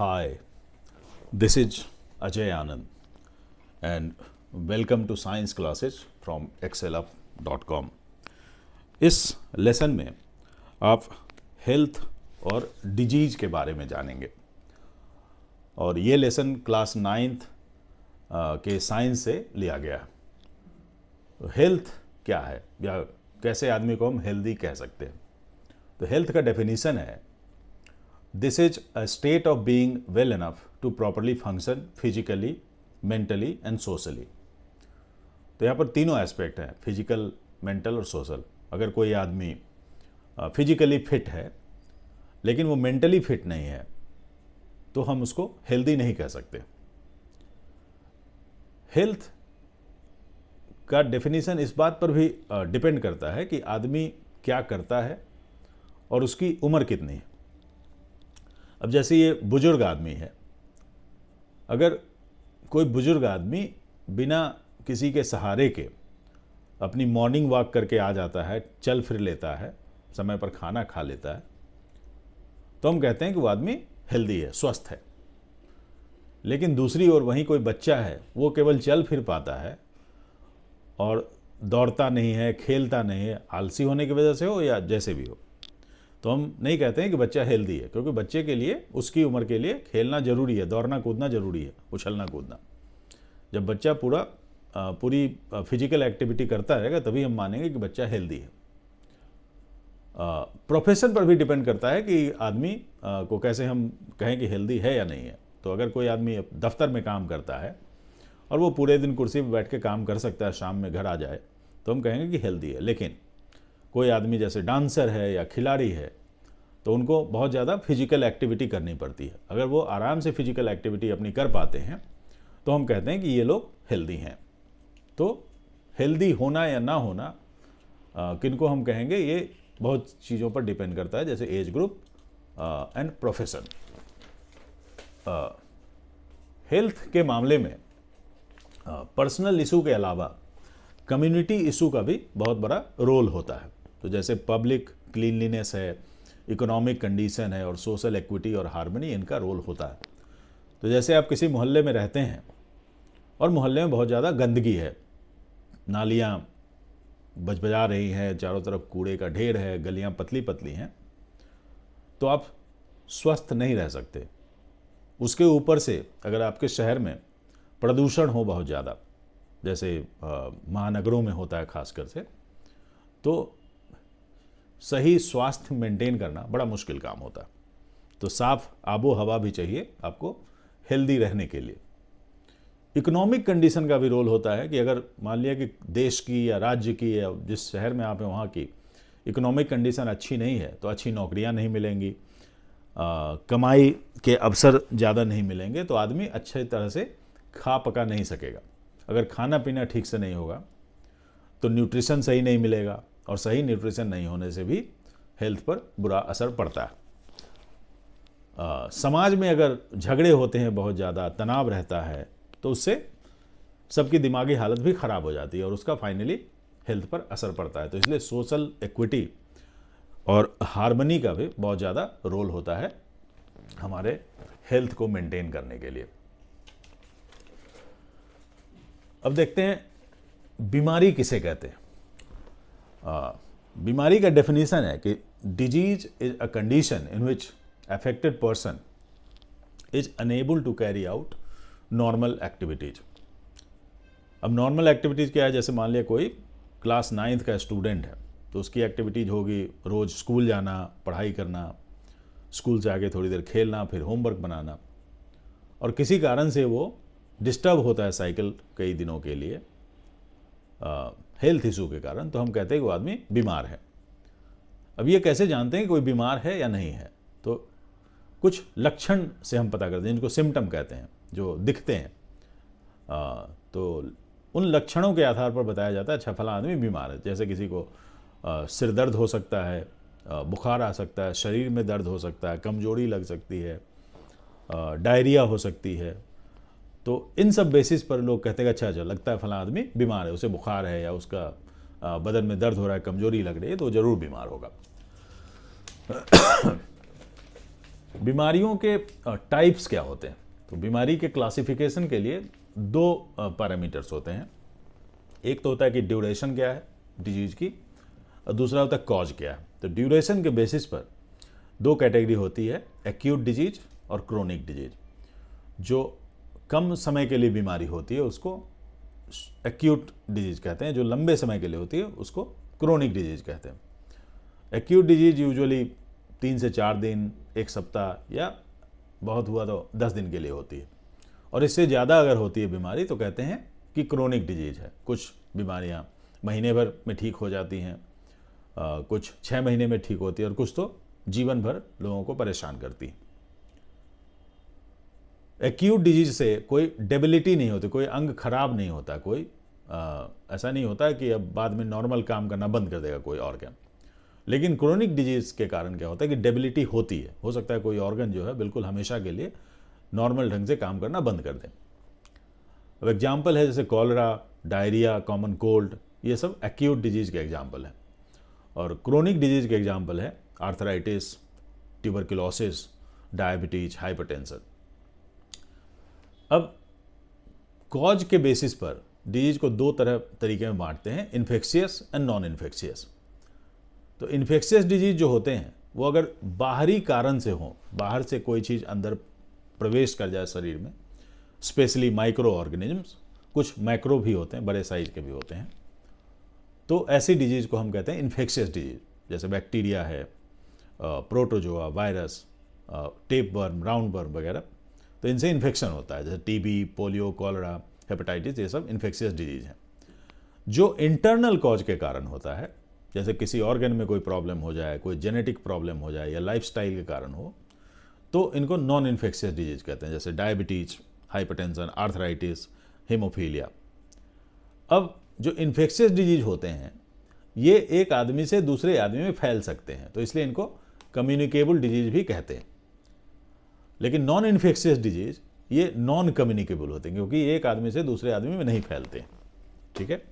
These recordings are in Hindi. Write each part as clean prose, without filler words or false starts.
Hi, this is Ajay Anand and welcome to science classes from excelup.com. इस लेसन में आप हेल्थ और डिजीज के बारे में जानेंगे और ये लेसन क्लास 9th के साइंस से लिया गया है। हेल्थ क्या है या कैसे आदमी को हम हेल्दी कह सकते हैं? तो हेल्थ का डेफिनेशन है, this is a state of being well enough to properly function physically, mentally and socially. तो यहाँ पर तीनों एस्पेक्ट हैं, फिजिकल, मेंटल और सोशल। अगर कोई आदमी फिजिकली फिट है लेकिन वो मेंटली फिट नहीं है तो हम उसको हेल्दी नहीं कह सकते। हेल्थ का डेफिनेशन इस बात पर भी डिपेंड करता है कि आदमी क्या करता है और उसकी उम्र कितनी है। अब जैसे ये बुजुर्ग आदमी है, अगर कोई बुजुर्ग आदमी बिना किसी के सहारे के अपनी मॉर्निंग वॉक करके आ जाता है, चल फिर लेता है, समय पर खाना खा लेता है, तो हम कहते हैं कि वो आदमी हेल्दी है, स्वस्थ है। लेकिन दूसरी ओर वहीं कोई बच्चा है, वो केवल चल फिर पाता है और दौड़ता नहीं है, खेलता नहीं है, आलसी होने की वजह से हो या जैसे भी हो, तो हम नहीं कहते हैं कि बच्चा हेल्दी है, क्योंकि बच्चे के लिए, उसकी उम्र के लिए खेलना जरूरी है, दौड़ना कूदना जरूरी है, उछलना कूदना। जब बच्चा पूरी फिजिकल एक्टिविटी करता रहेगा तभी हम मानेंगे कि बच्चा हेल्दी है। प्रोफेशन पर भी डिपेंड करता है कि आदमी को कैसे हम कहें कि हेल्दी है या नहीं है। तो अगर कोई आदमी दफ्तर में काम करता है और वो पूरे दिन कुर्सी पर बैठ के काम कर सकता है, शाम में घर आ जाए, तो हम कहेंगे कि हेल्दी है। लेकिन कोई आदमी जैसे डांसर है या खिलाड़ी है तो उनको बहुत ज़्यादा फिजिकल एक्टिविटी करनी पड़ती है। अगर वो आराम से फिजिकल एक्टिविटी अपनी कर पाते हैं तो हम कहते हैं कि ये लोग हेल्दी हैं। तो हेल्दी होना या ना होना किनको हम कहेंगे, ये बहुत चीज़ों पर डिपेंड करता है, जैसे age group and profession. Health के मामले में पर्सनल इशू के अलावा कम्युनिटी इशू का भी बहुत बड़ा रोल होता है। तो जैसे पब्लिक क्लीनलीनेस है, इकोनॉमिक कंडीशन है और सोशल इक्विटी और हार्मनी, इनका रोल होता है। तो जैसे आप किसी मोहल्ले में रहते हैं और मोहल्ले में बहुत ज़्यादा गंदगी है, नालियाँ बजबजा रही हैं, चारों तरफ कूड़े का ढेर है, गलियाँ पतली पतली हैं, तो आप स्वस्थ नहीं रह सकते। उसके ऊपर से अगर आपके शहर में प्रदूषण हो बहुत ज़्यादा, जैसे महानगरों में होता है खासकर से, तो सही स्वास्थ्य मेंटेन करना बड़ा मुश्किल काम होता है। तो साफ आबो हवा भी चाहिए आपको हेल्दी रहने के लिए। इकोनॉमिक कंडीशन का भी रोल होता है कि अगर मान लिया कि देश की या राज्य की या जिस शहर में आप हैं वहाँ की इकोनॉमिक कंडीशन अच्छी नहीं है तो अच्छी नौकरियाँ नहीं मिलेंगी, कमाई के अवसर ज़्यादा नहीं मिलेंगे, तो आदमी अच्छे तरह से खा पका नहीं सकेगा। अगर खाना पीना ठीक से नहीं होगा तो न्यूट्रिशन सही नहीं मिलेगा, और सही न्यूट्रिशन नहीं होने से भी हेल्थ पर बुरा असर पड़ता है। समाज में अगर झगड़े होते हैं, बहुत ज़्यादा तनाव रहता है, तो उससे सबकी दिमागी हालत भी ख़राब हो जाती है और उसका फाइनली हेल्थ पर असर पड़ता है। तो इसलिए सोशल इक्विटी और हार्मनी का भी बहुत ज़्यादा रोल होता है हमारे हेल्थ को मेंटेन करने के लिए। अब देखते हैं बीमारी किसे कहते हैं। बीमारी का डेफिनेशन है कि disease is a condition in which affected person is unable to carry out normal activities. अब नॉर्मल एक्टिविटीज़ क्या है? जैसे मान लिया कोई क्लास 9th का स्टूडेंट है तो उसकी एक्टिविटीज़ होगी रोज़ स्कूल जाना, पढ़ाई करना, स्कूल से आके थोड़ी देर खेलना, फिर होमवर्क बनाना, और किसी कारण से वो डिस्टर्ब होता है साइकिल कई दिनों के लिए हेल्थ इशू के कारण, तो हम कहते हैं कि वो आदमी बीमार है। अब ये कैसे जानते हैं कि कोई बीमार है या नहीं है? तो कुछ लक्षण से हम पता करते हैं, जिनको सिम्टम कहते हैं, जो दिखते हैं। तो उन लक्षणों के आधार पर बताया जाता है अच्छा फला आदमी बीमार है। जैसे किसी को सिर दर्द हो सकता है, बुखार आ सकता है, शरीर में दर्द हो सकता है, कमजोरी लग सकती है, डायरिया हो सकती है। तो इन सब बेसिस पर लोग कहते हैं अच्छा लगता है फला आदमी बीमार है, उसे बुखार है या उसका बदन में दर्द हो रहा है, कमजोरी लग रही है, तो जरूर बीमार होगा। बीमारियों के टाइप्स क्या होते हैं? तो बीमारी के क्लासिफिकेशन के लिए दो पैरामीटर्स होते हैं। एक तो होता है कि ड्यूरेशन क्या है डिजीज की, और दूसरा होता है कॉज क्या है। तो ड्यूरेशन के बेसिस पर दो कैटेगरी होती है, एक्यूट डिजीज और क्रोनिक डिजीज। जो कम समय के लिए बीमारी होती है उसको एक्यूट डिजीज कहते हैं, जो लंबे समय के लिए होती है उसको क्रोनिक डिजीज कहते हैं। एक्यूट डिजीज यूजुअली 3 से 4 दिन, 1 सप्ताह या बहुत हुआ तो 10 दिन के लिए होती है, और इससे ज़्यादा अगर होती है बीमारी तो कहते हैं कि क्रोनिक डिजीज है। कुछ बीमारियां महीने भर में ठीक हो जाती हैं, कुछ 6 महीने में ठीक होती है, और कुछ तो जीवन भर लोगों को परेशान करती है। एक्यूट डिजीज से कोई डेबिलिटी नहीं होती, कोई अंग खराब नहीं होता, कोई ऐसा नहीं होता कि अब बाद में नॉर्मल काम करना बंद कर देगा कोई ऑर्गन। लेकिन क्रोनिक डिजीज के कारण क्या होता है कि डेबिलिटी होती है, हो सकता है कोई ऑर्गन जो है बिल्कुल हमेशा के लिए नॉर्मल ढंग से काम करना बंद कर दे। अब एग्जाम्पल है जैसे कॉलरा, डायरिया, कॉमन कोल्ड, ये सब एक्यूट डिजीज के एग्जाम्पल है। और क्रोनिक डिजीज के एग्जाम्पल है आर्थराइटिस, ट्यूबरकुलोसिस, डायबिटीज, हाइपरटेंशन। अब कॉज के बेसिस पर डिजीज को दो तरीके में बांटते हैं, इन्फेक्शियस एंड नॉन इन्फेक्शियस। तो इन्फेक्शियस डिजीज जो होते हैं वो अगर बाहरी कारण से हो, बाहर से कोई चीज़ अंदर प्रवेश कर जाए शरीर में, स्पेशली माइक्रो ऑर्गेनिजम्स, कुछ मैक्रो भी होते हैं, बड़े साइज के भी होते हैं, तो ऐसी डिजीज को हम कहते हैं इन्फेक्शियस डिजीज। जैसे बैक्टीरिया है, protozoa, virus, tape worm, round worm वगैरह, तो इनसे इन्फेक्शन होता है। जैसे टीबी, पोलियो, कॉलरा, हेपेटाइटिस, ये सब इन्फेक्शियस डिजीज हैं। जो इंटरनल कॉज के कारण होता है, जैसे किसी ऑर्गन में कोई प्रॉब्लम हो जाए, कोई जेनेटिक प्रॉब्लम हो जाए या लाइफस्टाइल के कारण हो, तो इनको नॉन इन्फेक्शियस डिजीज कहते हैं, जैसे डायबिटीज, हाइपरटेंशन, आर्थराइटिस, हीमोफीलिया। अब जो इन्फेक्शियस डिजीज होते हैं ये एक आदमी से दूसरे आदमी में फैल सकते हैं, तो इसलिए इनको कम्युनिकेबल डिजीज भी कहते हैं। लेकिन नॉन इन्फेक्शियस डिजीज ये नॉन कम्युनिकेबल होते हैं, क्योंकि एक आदमी से दूसरे आदमी में नहीं फैलते। ठीक है।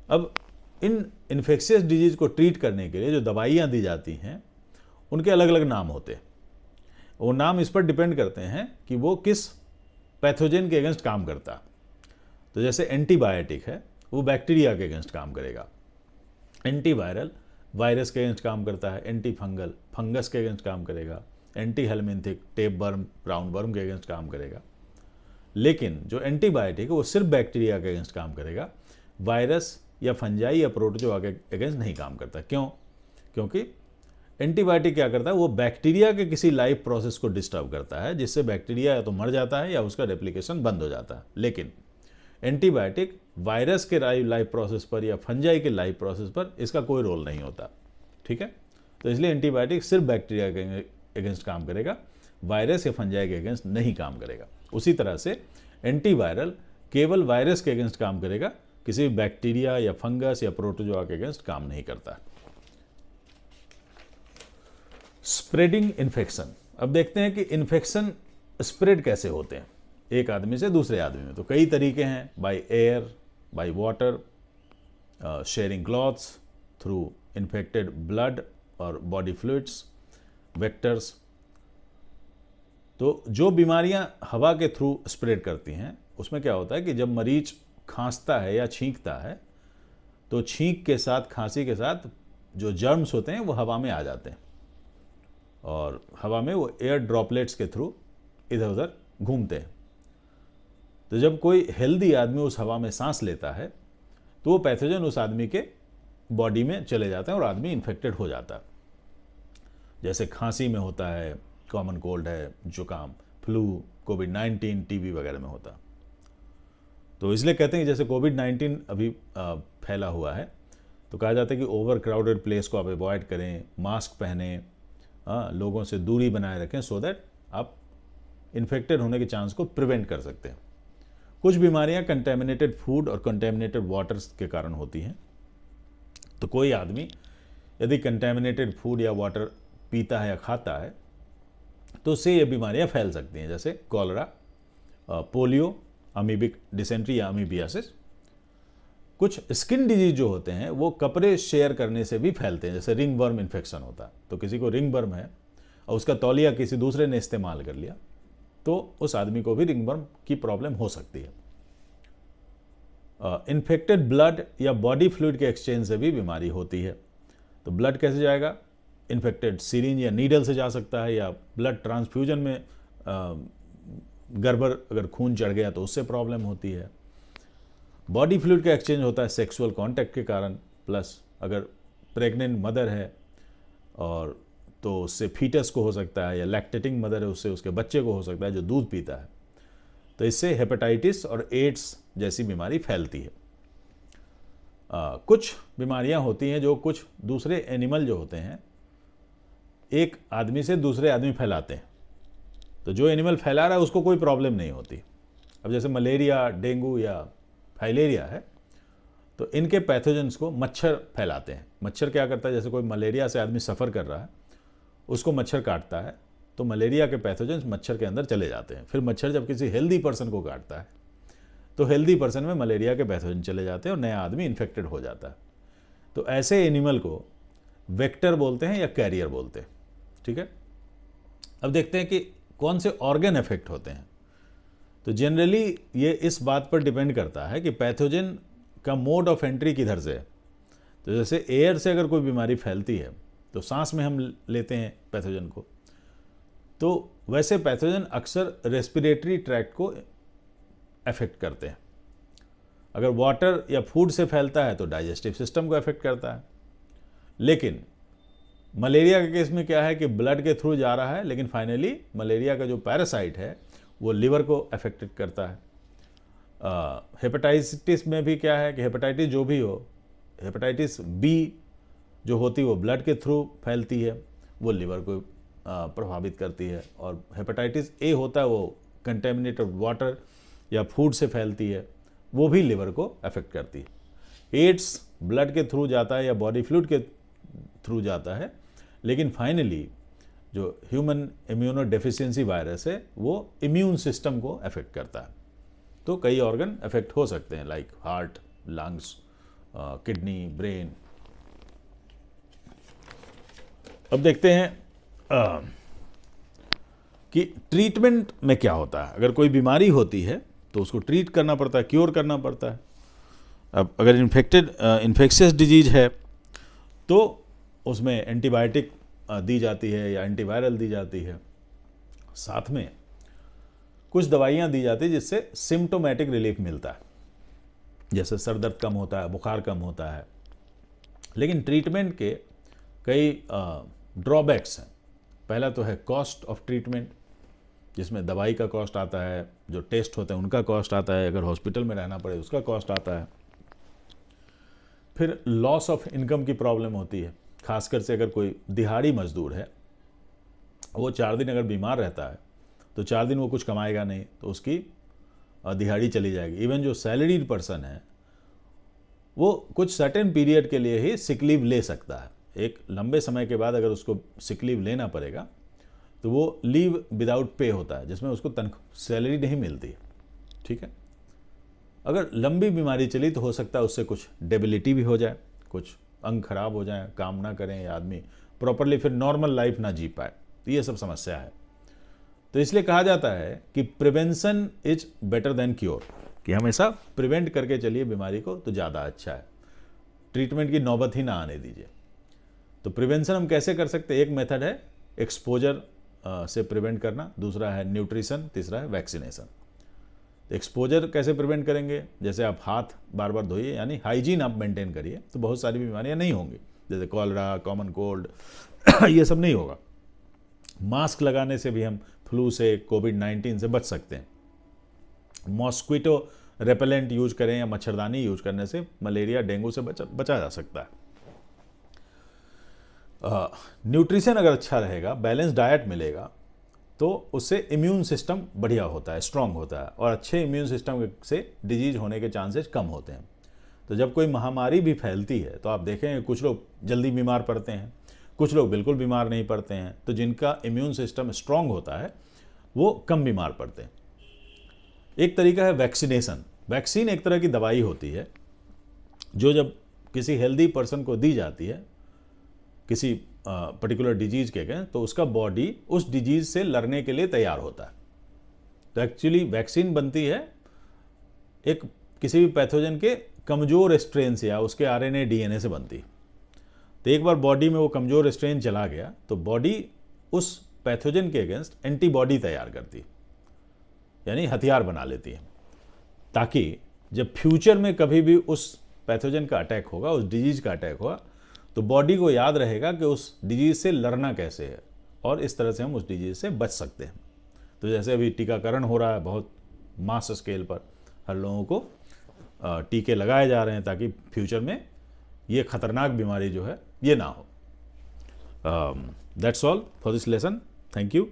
अब इन इन्फेक्शियस डिजीज को ट्रीट करने के लिए जो दवाइयाँ दी जाती हैं उनके अलग अलग नाम होते हैं। वो नाम इस पर डिपेंड करते हैं कि वो किस पैथोजन के अगेंस्ट काम करता है। तो जैसे एंटीबायोटिक है, वो बैक्टीरिया के अगेंस्ट काम करेगा। एंटीवायरल वायरस के अगेंस्ट काम करता है। एंटी फंगल फंगस के अगेंस्ट काम करेगा। Anti helminthic tape worm, round worm के अगेंस्ट काम करेगा। लेकिन जो एंटीबायोटिक है वो सिर्फ बैक्टीरिया के अगेंस्ट काम करेगा, वायरस या फंजाई या प्रोटोजोआ के अगेंस्ट नहीं काम करता। क्यों? क्योंकि एंटीबायोटिक क्या करता है, वो बैक्टीरिया के किसी लाइफ प्रोसेस को डिस्टर्ब करता है, जिससे बैक्टीरिया या तो मर जाता है या उसका रेप्लिकेशन बंद हो जाता है। लेकिन एंटीबायोटिक वायरस के लाइफ प्रोसेस पर या फंजाई के लाइफ प्रोसेस पर इसका कोई रोल नहीं होता। ठीक है। तो इसलिए एंटीबायोटिक सिर्फ बैक्टीरिया के अगेंस्ट काम करेगा, वायरस या फंजाई के अगेंस्ट नहीं काम करेगा। उसी तरह से एंटीवायरल केवल वायरस के अगेंस्ट काम करेगा, किसी बैक्टीरिया या फंगस या प्रोटोजोआ के अगेंस्ट काम नहीं करता। Spreading infection. अब देखते हैं कि इन्फेक्शन स्प्रेड कैसे होते हैं एक आदमी से दूसरे आदमी में। तो कई तरीके हैं, by air, by water, sharing clothes, through infected blood और बॉडी फ्लूइड्स, वेक्टर्स। तो जो बीमारियां हवा के थ्रू स्प्रेड करती हैं उसमें क्या होता है कि जब मरीज खांसता है या छींकता है तो छींक के साथ, खांसी के साथ जो जर्म्स होते हैं वो हवा में आ जाते हैं, और हवा में वो एयर ड्रॉपलेट्स के थ्रू इधर उधर घूमते हैं। तो जब कोई हेल्दी आदमी उस हवा में सांस लेता है तो वो पैथोजन उस आदमी के बॉडी में चले जाते हैं और आदमी इन्फेक्टेड हो जाता है। जैसे खांसी में होता है, कॉमन कोल्ड है, जुकाम, फ्लू, कोविड-19, टीबी वगैरह में होता। तो इसलिए कहते हैं कि जैसे कोविड-19 अभी फैला हुआ है तो कहा जाता है कि ओवर क्राउडेड प्लेस को आप अवॉइड करें, मास्क पहने, लोगों से दूरी बनाए रखें, सो दैट आप इन्फेक्टेड होने के चांस को प्रिवेंट कर सकते हैं। कुछ बीमारियां कंटेमिनेटेड फूड और कंटेमिनेटेड वाटर्स के कारण होती हैं। तो कोई आदमी यदि कंटेमिनेटेड फूड या वाटर पीता है या खाता है तो उससे ये बीमारियां फैल सकती हैं, जैसे कॉलरा, पोलियो, अमीबिक डिसेंट्री या अमीबियासिस। कुछ स्किन डिजीज जो होते हैं वो कपड़े शेयर करने से भी फैलते हैं, जैसे रिंग वर्म इन्फेक्शन होता है। तो किसी को रिंग वर्म है और उसका तौलिया किसी दूसरे ने इस्तेमाल कर लिया, तो उस आदमी को भी रिंगवर्म की प्रॉब्लम हो सकती है। इन्फेक्टेड ब्लड या बॉडी फ्लूइड के एक्सचेंज से भी बीमारी होती है। तो ब्लड कैसे जाएगा? इन्फेक्टेड सिरिंज या नीडल से जा सकता है, या ब्लड ट्रांसफ्यूजन में गड़बड़, अगर खून चढ़ गया तो उससे प्रॉब्लम होती है। बॉडी फ्लूइड का एक्सचेंज होता है सेक्सुअल कांटेक्ट के कारण, प्लस अगर प्रेग्नेंट मदर है और तो उससे फीटस को हो सकता है, या लैक्टेटिंग मदर है उससे उसके बच्चे को हो सकता है जो दूध पीता है। तो इससे हेपेटाइटिस और एड्स जैसी बीमारी फैलती है। कुछ बीमारियां होती हैं जो कुछ दूसरे एनिमल जो होते हैं एक आदमी से दूसरे आदमी फैलाते हैं। तो जो एनिमल फैला रहा है उसको कोई प्रॉब्लम नहीं होती। अब जैसे मलेरिया, डेंगू या फाइलेरिया है, तो इनके पैथोजेंस को मच्छर फैलाते हैं। मच्छर क्या करता है, जैसे कोई मलेरिया से आदमी सफ़र कर रहा है, उसको मच्छर काटता है, तो मलेरिया के पैथोजेंस मच्छर के अंदर चले जाते हैं। फिर मच्छर जब किसी हेल्दी पर्सन को काटता है तो हेल्दी पर्सन में मलेरिया के पैथोजन चले जाते हैं और नया आदमी इन्फेक्टेड हो जाता है। तो ऐसे एनिमल को वेक्टर बोलते हैं या कैरियर बोलते हैं। ठीक है, अब देखते हैं कि कौन से ऑर्गन इफेक्ट होते हैं। तो जनरली ये इस बात पर डिपेंड करता है कि पैथोजन का मोड ऑफ एंट्री किधर से है। तो जैसे एयर से अगर कोई बीमारी फैलती है तो सांस में हम लेते हैं पैथोजन को, तो वैसे पैथोजन अक्सर रेस्पिरेटरी ट्रैक्ट को अफेक्ट करते हैं। अगर वाटर या फूड से फैलता है तो डाइजेस्टिव सिस्टम को अफेक्ट करता है। लेकिन मलेरिया के केस में क्या है कि ब्लड के थ्रू जा रहा है, लेकिन फाइनली मलेरिया का जो पैरासाइट है वो लिवर को अफेक्टेड करता है। हेपेटाइटिस में भी क्या है कि हेपेटाइटिस जो भी हो, हेपेटाइटिस बी जो होती है वो ब्लड के थ्रू फैलती है, वो लिवर को प्रभावित करती है। और हेपेटाइटिस ए होता है वो कंटेमिनेटेड वाटर या फूड से फैलती है, वो भी लिवर को अफेक्ट करती है। एड्स ब्लड के थ्रू जाता है या बॉडी फ्लूइड के थ्रू जाता है, लेकिन फाइनली जो ह्यूमन इम्यूनो डेफिशिएंसी वायरस है वो इम्यून सिस्टम को अफेक्ट करता है। तो कई ऑर्गन अफेक्ट हो सकते हैं, like heart, lungs, kidney, brain. अब देखते हैं कि ट्रीटमेंट में क्या होता है। अगर कोई बीमारी होती है तो उसको ट्रीट करना पड़ता है, क्योर करना पड़ता है। अब अगर इन्फेक्शियस डिजीज है तो उसमें एंटीबायोटिक दी जाती है या एंटीवायरल दी जाती है। साथ में कुछ दवाइयाँ दी जाती है जिससे सिम्टोमेटिक रिलीफ मिलता है, जैसे सर दर्द कम होता है, बुखार कम होता है। लेकिन ट्रीटमेंट के कई ड्रॉबैक्स हैं। पहला तो है कॉस्ट ऑफ ट्रीटमेंट, जिसमें दवाई का कॉस्ट आता है, जो टेस्ट होते हैं उनका कॉस्ट आता है, अगर हॉस्पिटल में रहना पड़े उसका कॉस्ट आता है। फिर लॉस ऑफ इनकम की प्रॉब्लम होती है, खासकर से अगर कोई दिहाड़ी मजदूर है, वो 4 दिन अगर बीमार रहता है तो 4 दिन वो कुछ कमाएगा नहीं, तो उसकी दिहाड़ी चली जाएगी। इवन जो सैलरीड पर्सन है वो कुछ सर्टेन पीरियड के लिए ही सिक लीव ले सकता है। एक लंबे समय के बाद अगर उसको सिक लीव लेना पड़ेगा तो वो लीव विदाउट पे होता है, जिसमें उसको सैलरी नहीं मिलती। ठीक है, अगर लंबी बीमारी चली तो हो सकता है उससे कुछ डेबिलिटी भी हो जाए, कुछ अंग खराब हो जाए, काम ना करें या आदमी प्रॉपरली फिर नॉर्मल लाइफ ना जी पाए। तो ये सब समस्या है। तो इसलिए कहा जाता है कि prevention is better than cure, कि हमेशा प्रिवेंट करके चलिए बीमारी को तो ज़्यादा अच्छा है, ट्रीटमेंट की नौबत ही ना आने दीजिए। तो प्रिवेंशन हम कैसे कर सकते हैं? एक मेथड है एक्सपोजर से प्रिवेंट करना, दूसरा है न्यूट्रिशन, तीसरा है वैक्सीनेशन। एक्सपोजर कैसे प्रिवेंट करेंगे? जैसे आप हाथ बार बार धोइए, यानी हाइजीन आप मेंटेन करिए, तो बहुत सारी बीमारियां नहीं होंगी, जैसे कॉलरा, कॉमन कोल्ड ये सब नहीं होगा। मास्क लगाने से भी हम फ्लू से, कोविड-19 से बच सकते हैं। मॉस्क्विटो रेपेलेंट यूज करें या मच्छरदानी यूज करने से मलेरिया, डेंगू से बचा जा सकता है। न्यूट्रिशन अगर अच्छा रहेगा, बैलेंस डाइट मिलेगा, तो उससे इम्यून सिस्टम बढ़िया होता है, स्ट्रांग होता है, और अच्छे इम्यून सिस्टम से डिजीज होने के चांसेस कम होते हैं। तो जब कोई महामारी भी फैलती है तो आप देखें कुछ लोग जल्दी बीमार पड़ते हैं, कुछ लोग बिल्कुल बीमार नहीं पड़ते हैं। तो जिनका इम्यून सिस्टम स्ट्रांग होता है वो कम बीमार पड़ते हैं। एक तरीका है वैक्सीनेशन। वैक्सीन एक तरह की दवाई होती है जो जब किसी हेल्दी पर्सन को दी जाती है, किसी पर्टिकुलर डिजीज के अगेंस्ट, तो उसका बॉडी उस डिजीज से लड़ने के लिए तैयार होता है। तो एक्चुअली वैक्सीन बनती है एक किसी भी पैथोजन के कमज़ोर स्ट्रेन से या उसके आरएनए डीएनए से बनती है। तो एक बार बॉडी में वो कमज़ोर स्ट्रेन चला गया तो बॉडी उस पैथोजन के अगेंस्ट एंटीबॉडी तैयार करती है, यानी हथियार बना लेती है, ताकि जब फ्यूचर में कभी भी उस पैथोजन का अटैक होगा, उस डिजीज का अटैक होगा, तो बॉडी को याद रहेगा कि उस डिजीज से लड़ना कैसे है और इस तरह से हम उस डिजीज से बच सकते हैं। तो जैसे अभी टीकाकरण हो रहा है, बहुत मास स्केल पर हर लोगों को टीके लगाए जा रहे हैं ताकि फ्यूचर में ये खतरनाक बीमारी जो है ये ना हो। That's all for this lesson. Thank you.